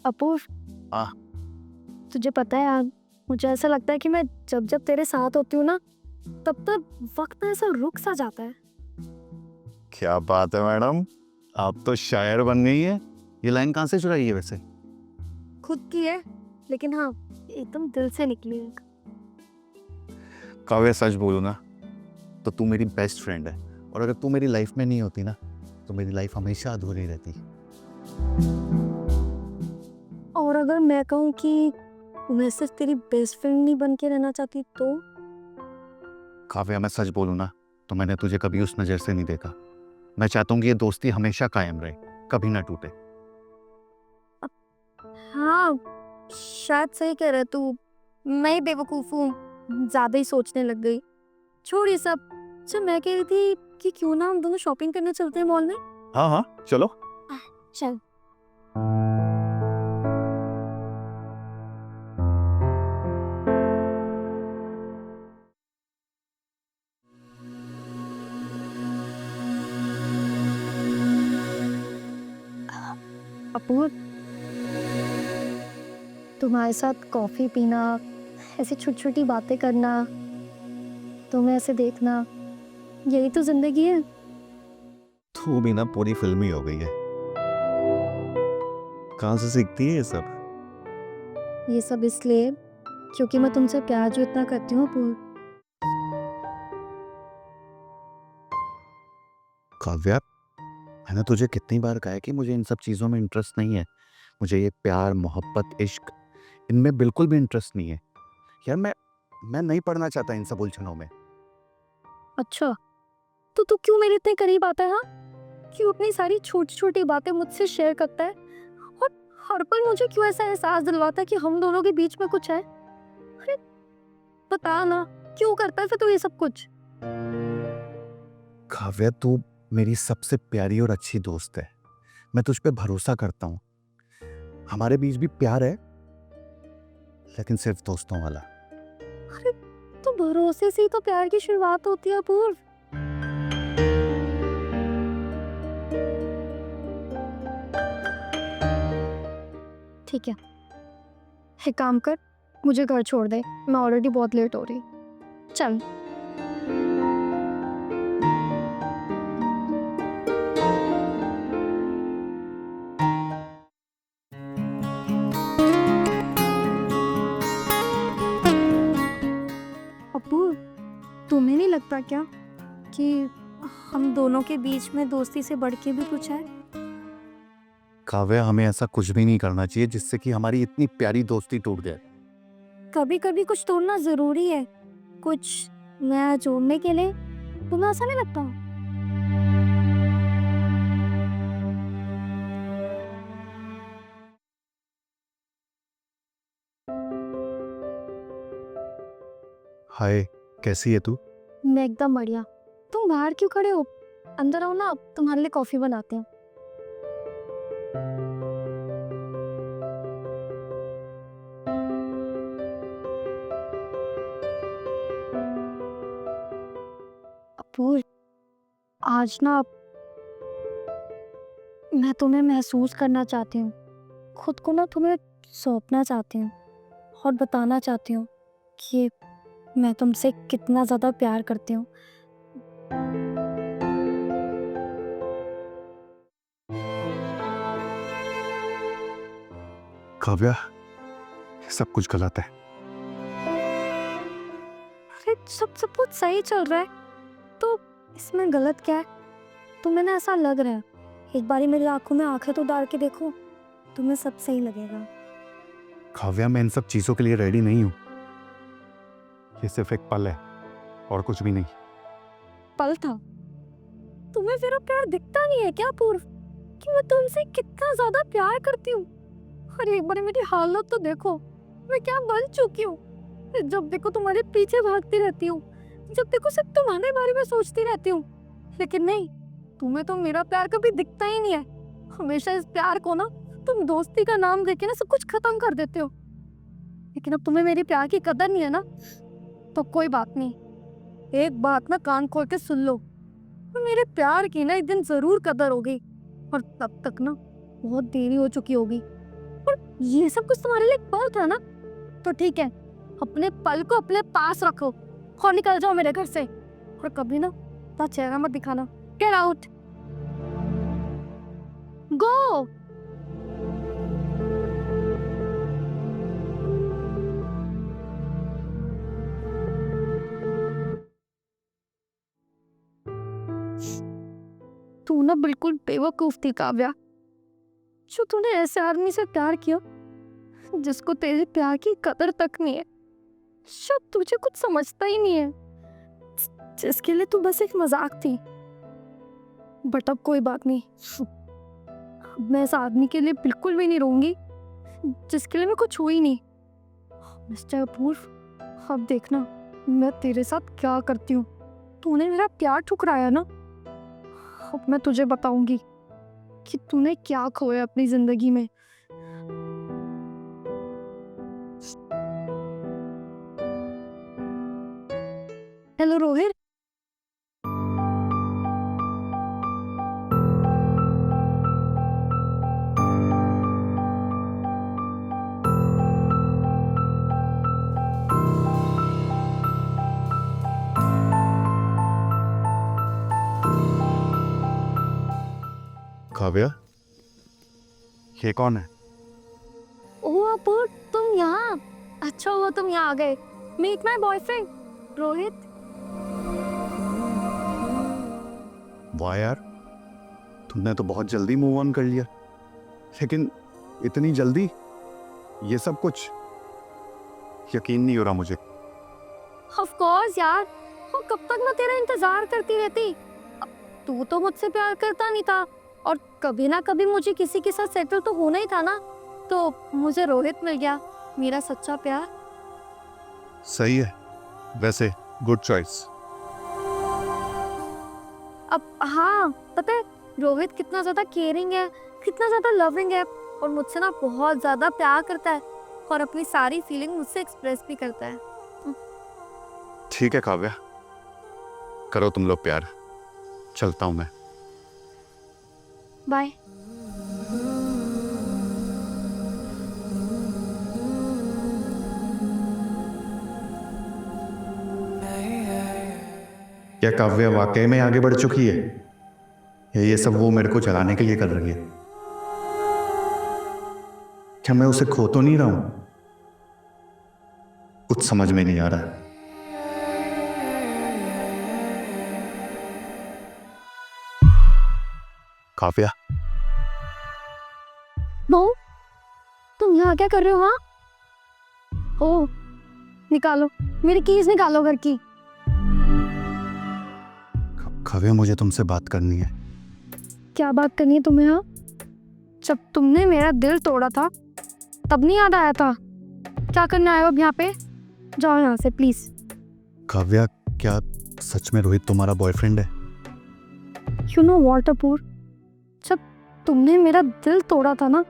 अपूर्व, हाँ। तुझे पता है यार, मुझे ऐसा लगता है कि मैं जब जब तेरे साथ होती हूँ ना, तब तक वक्त ऐसा रुक सा जाता है। क्या बात है मैडम, आप तो शायर बन गई है। ये लाइन कहाँ से चुराई है वैसे? खुद की है, लेकिन हाँ, एकदम दिल से निकली है। काव्य, सच बोलूं ना तो तू मेरी बेस्ट फ्रेंड है, और अगर तू मेरी लाइफ में नहीं होती ना तो मेरी लाइफ हमेशा अधूरी रहती। और अगर मैं कहूँ कि मैं सिर्फ तेरी बेस्ट फ्रेंड नहीं बन के रहना चाहती तो? काव्य, मैं सच बोलूं ना तो मैंने तुझे कभी उस नजर से नहीं देखा। मैं चाहता हूँ कि ये दोस्ती हमेशा कायम रहे, कभी ना टूटे। हाँ, शायद सही कह रहा है तू। मैं ही बेवकूफ हूँ, ज्यादा ही सोचने लग गई। छोड़ ये सब। अच्छा, मैं कह रही थी कि क्यों ना हम दोनों शॉपिंग करने चलते हैं मॉल में। हाँ हाँ, चलो। चल। अपूर्व, तुम्हारे साथ कॉफी पीना, ऐसी छोटी छोटी बातें करना, तुम्हें ऐसे देखना, यही तो जिंदगी है। तू भी ना पूरी फिल्मी हो गई है। कहाँ से सीखती है ये सब? ये सब इसलिए क्योंकि मैं तुमसे प्यार जो इतना करती हूँ अपूर्व। काव्या, मैंने तुझे कितनी बार कहा है कि मुझे इन सब चीज़ों में इंटरेस्ट नहीं है। मुझे ये प्यार, मोहब्बत, इश्क, इनमें बिल्कुल भी इंटरेस्ट नहीं है। यार मैं नहीं पढ़ना चाहता इन सब उलझनों में। अच्छा, तो तू क्यों मेरे इतने करीब आता है? हाँ, क्यों अपनी सारी छोटी छोटी बातें मुझसे शेयर करता है? और हर पल मुझे क्यों ऐसा एहसास दिलवाता है कि हम दोनों के बीच में कुछ है? अरे बता ना, क्यों करता है फिर तू ये सब कुछ? काव्या, तू मेरी सबसे प्यारी और अच्छी दोस्त है। मैं तुझ पे भरोसा करता हूँ। हमारे बीच भी प्यार है, लेकिन सिर्फ दोस्तों वाला। अरे, तो भरोसे से ही तो प्यार की शुरुआत होती है अपूर्व। ठीक है, एक काम कर, मुझे घर छोड़ दे, मैं ऑलरेडी बहुत लेट हो रही। चल। अपूर्व, तुम्हें नहीं लगता क्या कि हम दोनों के बीच में दोस्ती से बढ़ के भी कुछ है? काव्या, हमें ऐसा कुछ भी नहीं करना चाहिए जिससे कि हमारी इतनी प्यारी दोस्ती टूट जाए। कभी कभी कुछ तोड़ना जरूरी है, कुछ नया जोड़ने के लिए। तुम्हें ऐसा नहीं लगता? हाय, कैसी है तू? मैं एकदम बढ़िया। तुम बाहर क्यों खड़े हो? अंदर आओ ना, तुम्हारे लिए कॉफी बनाते हैं। अपूर्व, आज ना मैं तुम्हें महसूस करना चाहती हूँ, खुद को ना तुम्हें सौंपना चाहती हूँ और बताना चाहती हूँ कि मैं तुमसे कितना ज्यादा प्यार करती हूँ। काव्या, ये सब कुछ गलत है। अरे सब कुछ सही चल रहा है, तो इसमें गलत क्या है? तुम्हें ना ऐसा लग रहा है, एक बारी मेरी आंखों में आंखें तो डाल के देखो, तुम्हें सब सही लगेगा। काव्या, मैं इन सब चीजों के लिए रेडी नहीं हूँ। ये सिर्फ एक पल है और कुछ भी नहीं। पल था? तुम्हें मेरा प्यार दिखता नहीं है क्या पूर्व, कि मैं तुमसे कितना ज्यादा प्यार करती हूँ? अरे एक बार मेरी हालत तो देखो, मैं क्या बन चुकी हूँ। जब देखो तुम्हारे पीछे भागती रहती हूँ, जब देखो सिर्फ तुम्हारे बारे में सोचती रहती हूँ। लेकिन नहीं, तुम्हें तो मेरा प्यार कभी दिखता ही नहीं है। हमेशा इस प्यार को ना तुम दोस्ती का नाम देके ना सब कुछ खत्म कर देते हो। लेकिन अब तुम्हें मेरे प्यार की कदर नहीं है ना, तो कोई बात नहीं। एक बात ना कान खोल के सुन लो, मेरे प्यार की ना एक दिन जरूर कदर होगी, और तब तक ना बहुत देरी हो चुकी होगी। और ये सब कुछ तुम्हारे लिए एक पल था ना? तो ठीक है, अपने पल को अपने पास रखो और निकल जाओ मेरे घर से। और कभी ना अपना चेहरा मत दिखाना। गेट आउट, गो। तू ना बिल्कुल बेवकूफ थी काव्या, जो तूने ऐसे आदमी से प्यार किया जिसको तेरे प्यार की कदर तक नहीं है, शायद तुझे कुछ समझता ही नहीं है, जिसके लिए तू बस एक मजाक थी। बट अब कोई बात नहीं, अब मैं इस आदमी के लिए बिल्कुल भी नहीं रोऊंगी जिसके लिए मैं कुछ हुई नहीं। मिस्टर अपूर्व, अब देखना मैं तेरे साथ क्या करती हूँ। तूने मेरा प्यार ठुकराया ना, अब मैं तुझे बताऊंगी कि तूने क्या खोया अपनी जिंदगी में। हेलो रोहित। काव्या, ये कौन है? ओह अपूर्व, तुम यहाँ। अच्छा हुआ तुम यहाँ आ गए। Meet my boyfriend Rohit. वाह यार, तुमने तो बहुत जल्दी मूव ऑन कर लिया। लेकिन इतनी जल्दी ये सब कुछ, यकीन नहीं हो रहा मुझे। ऑफ कोर्स यार, वो कब तक मैं तेरा इंतजार करती रहती। अब तू तो मुझसे प्यार करता नहीं था, और कभी ना कभी मुझे किसी के साथ सेटल तो होना ही था ना। तो मुझे रोहित मिल गया, मेरा सच्चा प्यार। सही है, वैसे गुड चॉइस। अब हाँ, पता है रोहित कितना ज्यादा केयरिंग है, कितना ज्यादा लविंग है, और मुझसे ना बहुत ज्यादा प्यार करता है, और अपनी सारी फीलिंग मुझसे एक्सप्रेस भी करता है। ठीक है काव्या, करो तुम लोग प्यार। चलता हूं मैं। बाय। क्या काव्या वाकई में आगे बढ़ चुकी है, या ये सब वो मेरे को चलाने के लिए कर रही है? क्या मैं उसे खो तो नहीं रहा हूं? कुछ समझ में नहीं आ रहा है। काव्या, नो, तुम यहाँ क्या कर रहे हो? हाँ, ओ निकालो मेरी कीज, निकालो घर की। काव्या, मुझे तुमसे बात करनी है। क्या बात करनी है तुम्हें? हाँ, जब तुमने मेरा दिल तोड़ा था तब नहीं याद आया था? क्या करने आए हो अब यहाँ पे? जाओ यहाँ से प्लीज। काव्या, क्या सच में रोहित तुम्हारा बॉयफ्रेंड है? यू नो व्हाट अपूर्व, जब तुमने मेरा दिल तोड़ा था ना,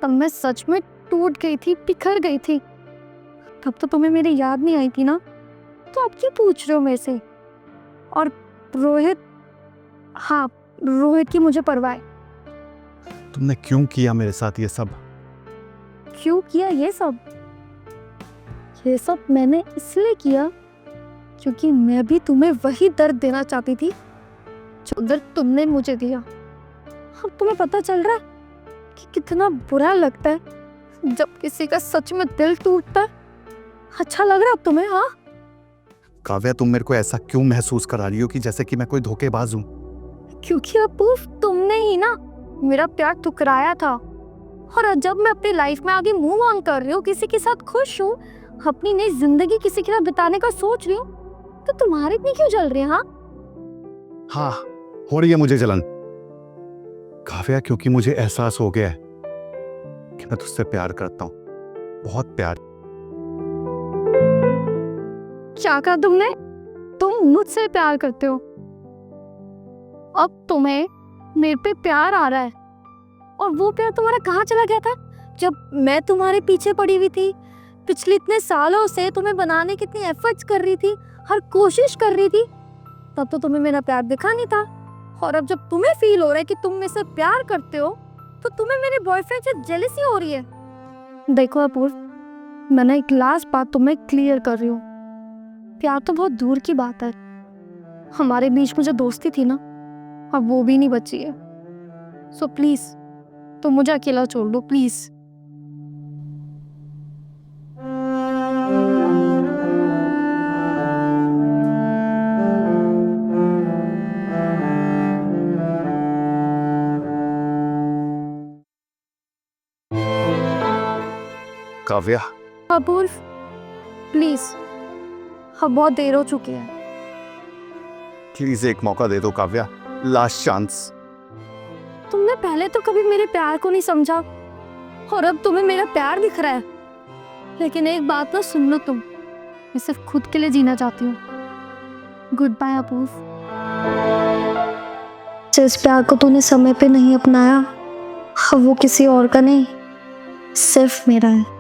तब मैं सच में टूट गई थी, बिखर गई थी। तब तो तुम्हें मेरी याद नहीं आई थी ना, तो अब क्यों पूछ रहे हो मेरे से? और रोहित, हाँ रोहित की मुझे परवाह है। तुमने क्यों किया मेरे साथ ये सब? क्यों किया ये सब? ये सब मैंने इसलिए किया क्योंकि मैं भी तुम्हें वही दर्द देना चाहती थी जो दर्द तुमने मुझे दिया। अब तुम्हें पता चल रहा है कि कितना बुरा लगता है जब किसी का सच में दिल टूटता है। अच्छा लग रहा है अब तुम्हें? हाँ काव्या, तुम मेरे को ऐसा क्यों महसूस करा रही हो कि जैसे कि मैं कोई धोखेबाज हूँ? क्योंकि अपूर्व, तुमने ही ना मेरा प्यार ठुकराया था, और अब जब मैं अपनी लाइफ में आगे मूव ऑन कर रही हूँ, किसी के साथ खुश हूँ, अपनी नई जिंदगी किसी के साथ बिताने का सोच रही हूँ, तो तुम्हारी इतनी क्यों जल रही है? हाँ हाँ, हो रही है मुझे जलन काव्या, क्योंकि मुझे एहसास हो गया है कि मैं तुझसे प्यार करता हूँ, बहुत प्यार। क्या कहा तुमने? तुम मुझसे प्यार करते हो? अब तुम्हें मेरे पे प्यार आ रहा है, और वो प्यार तुम्हारा कहाँ चला गया था जब मैं तुम्हारे पीछे पड़ी हुई थी? पिछले इतने सालों से तुम्हें बनाने की इतनी एफर्ट्स कर रही थी, हर कोशिश कर रही थी, तब तो तुम्हें मेरा प्यार दिखा नहीं था। और अब जब तुम्हें फील हो रहा है कि तुम मेरे से प्यार करते हो, तो तुम्हें मेरे बॉयफ्रेंड से जेलसी हो रही है। देखो अपूर्व, मैंने एक लास्ट बात तुम्हें क्लियर कर रही हूँ। प्यार तो बहुत दूर की बात है। हमारे बीच में जो दोस्ती थी ना, अब वो भी नहीं बची है। सो प्लीज तुम मुझे अकेला छोड़ दो, प्लीज। काव्या, अपूर्व प्लीज, अब बहुत देर हो चुकी है। प्लीज एक मौका दे दो काव्या, लास्ट चांस। तुमने पहले तो कभी मेरे प्यार को नहीं समझा और अब तुम्हें मेरा प्यार दिख रहा है। लेकिन एक बात ना सुन लो तुम, मैं सिर्फ खुद के लिए जीना चाहती हूँ। गुड बाय अपूर्व। जिस प्यार को तूने समय पे नहीं अपनाया, अब वो किसी और का नहीं, सिर्फ मेरा है।